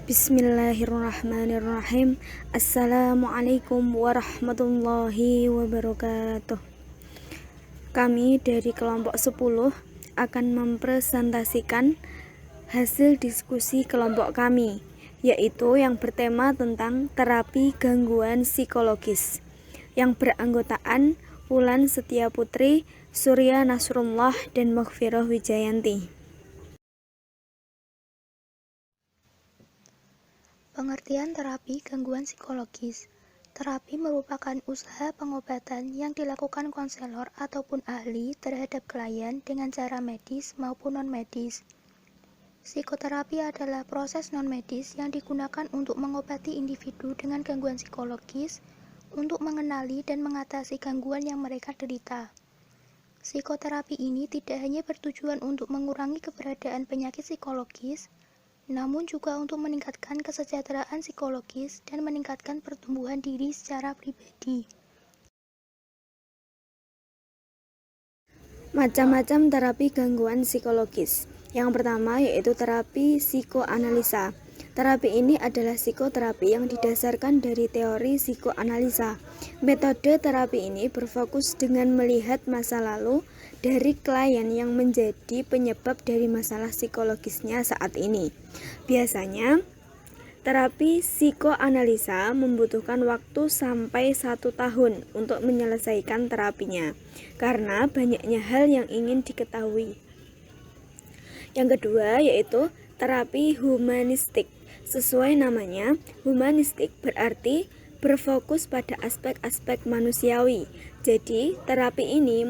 Bismillahirrahmanirrahim. Assalamualaikum warahmatullahi wabarakatuh. Kami dari kelompok 10 akan mempresentasikan hasil diskusi kelompok kami, yaitu yang bertema tentang terapi gangguan psikologis, yang beranggotaan Wulan Setia Putri, Surya Nasrullah, dan Maghfirah Wijayanti. Pengertian terapi gangguan psikologis. Terapi merupakan usaha pengobatan yang dilakukan konselor ataupun ahli terhadap klien dengan cara medis maupun non-medis. Psikoterapi adalah proses non-medis yang digunakan untuk mengobati individu dengan gangguan psikologis untuk mengenali dan mengatasi gangguan yang mereka derita. Psikoterapi ini tidak hanya bertujuan untuk mengurangi keberadaan penyakit psikologis, namun juga untuk meningkatkan kesejahteraan psikologis dan meningkatkan pertumbuhan diri secara pribadi. Macam-macam terapi gangguan psikologis. Yang pertama yaitu terapi psikoanalisa. Terapi ini adalah psikoterapi yang didasarkan dari teori psikoanalisa. Metode terapi ini berfokus dengan melihat masa lalu dari klien yang menjadi penyebab dari masalah psikologisnya saat ini. Biasanya, terapi psikoanalisa membutuhkan waktu sampai 1 tahun untuk menyelesaikan terapinya, karena banyaknya hal yang ingin diketahui. Yang kedua yaitu terapi humanistik. Sesuai namanya, humanistik berarti berfokus pada aspek-aspek manusiawi. Jadi, terapi ini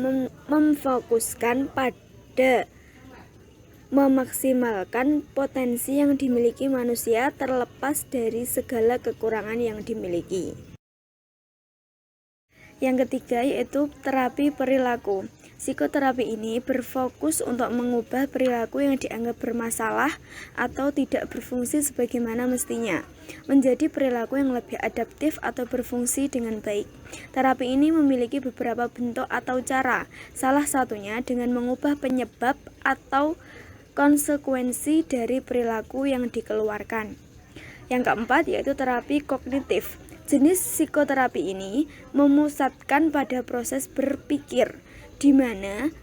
memfokuskan pada memaksimalkan potensi yang dimiliki manusia terlepas dari segala kekurangan yang dimiliki. Yang ketiga yaitu terapi perilaku. Psikoterapi ini berfokus untuk mengubah perilaku yang dianggap bermasalah atau tidak berfungsi sebagaimana mestinya, menjadi perilaku yang lebih adaptif atau berfungsi dengan baik. Terapi ini memiliki beberapa bentuk atau cara, salah satunya dengan mengubah penyebab atau konsekuensi dari perilaku yang dikeluarkan. Yang keempat yaitu terapi kognitif. Jenis psikoterapi ini memusatkan pada proses berpikir, di mana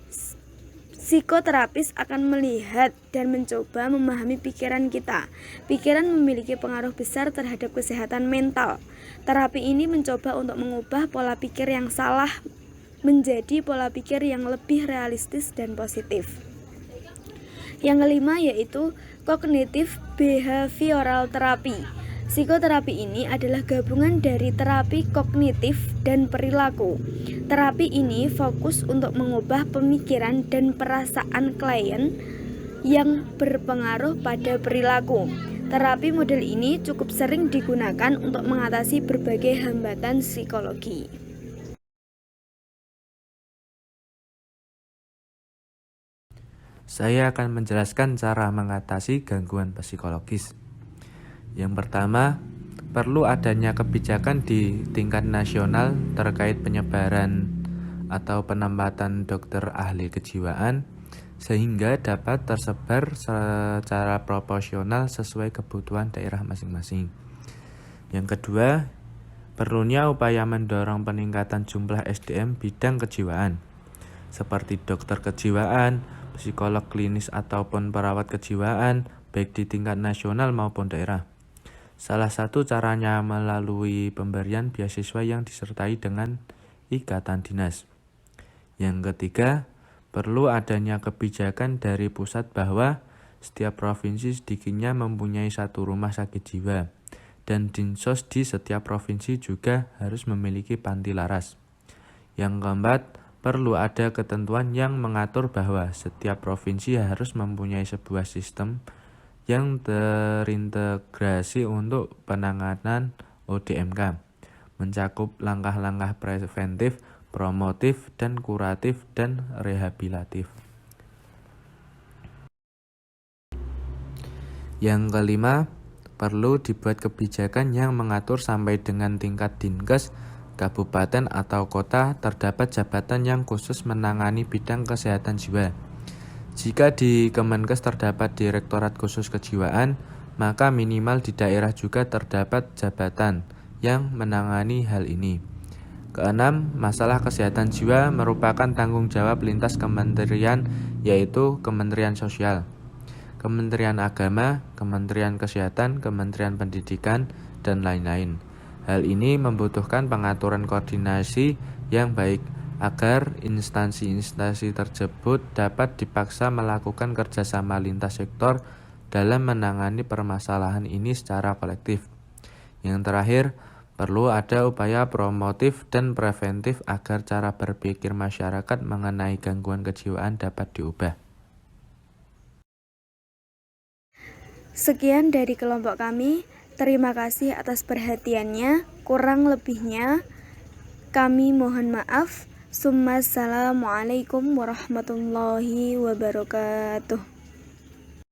psikoterapis akan melihat dan mencoba memahami pikiran kita. Pikiran memiliki pengaruh besar terhadap kesehatan mental. Terapi ini mencoba untuk mengubah pola pikir yang salah menjadi pola pikir yang lebih realistis dan positif. Yang kelima yaitu kognitif behavioral terapi. Psikoterapi ini adalah gabungan dari terapi kognitif dan perilaku. Terapi ini fokus untuk mengubah pemikiran dan perasaan klien yang berpengaruh pada perilaku. Terapi model ini cukup sering digunakan untuk mengatasi berbagai hambatan psikologi. Saya akan menjelaskan cara mengatasi gangguan psikologis. Yang pertama, perlu adanya kebijakan di tingkat nasional terkait penyebaran atau penempatan dokter ahli kejiwaan sehingga dapat tersebar secara proporsional sesuai kebutuhan daerah masing-masing. Yang kedua, perlunya upaya mendorong peningkatan jumlah SDM bidang kejiwaan seperti dokter kejiwaan, psikolog klinis ataupun perawat kejiwaan baik di tingkat nasional maupun daerah. Salah satu caranya melalui pemberian beasiswa yang disertai dengan ikatan dinas. Yang ketiga, perlu adanya kebijakan dari pusat bahwa setiap provinsi sedikitnya mempunyai 1 rumah sakit jiwa, dan dinsos di setiap provinsi juga harus memiliki panti laras. Yang keempat, perlu ada ketentuan yang mengatur bahwa setiap provinsi harus mempunyai sebuah sistem yang terintegrasi untuk penanganan ODMK, mencakup langkah-langkah preventif, promotif, dan kuratif, dan rehabilitatif. Yang kelima, perlu dibuat kebijakan yang mengatur sampai dengan tingkat dinkes, kabupaten atau kota terdapat jabatan yang khusus menangani bidang kesehatan jiwa. Jika di Kemenkes terdapat Direktorat Khusus Kejiwaan, maka minimal di daerah juga terdapat jabatan yang menangani hal ini. Keenam, masalah kesehatan jiwa merupakan tanggung jawab lintas kementerian, yaitu Kementerian Sosial, Kementerian Agama, Kementerian Kesehatan, Kementerian Pendidikan, dan lain-lain. Hal ini membutuhkan pengaturan koordinasi yang baik agar instansi-instansi tersebut dapat dipaksa melakukan kerjasama lintas sektor dalam menangani permasalahan ini secara kolektif. Yang terakhir, perlu ada upaya promotif dan preventif agar cara berpikir masyarakat mengenai gangguan kejiwaan dapat diubah. Sekian dari kelompok kami. Terima kasih atas perhatiannya. Kurang lebihnya kami mohon maaf. Assalamualaikum warahmatullahi wabarakatuh.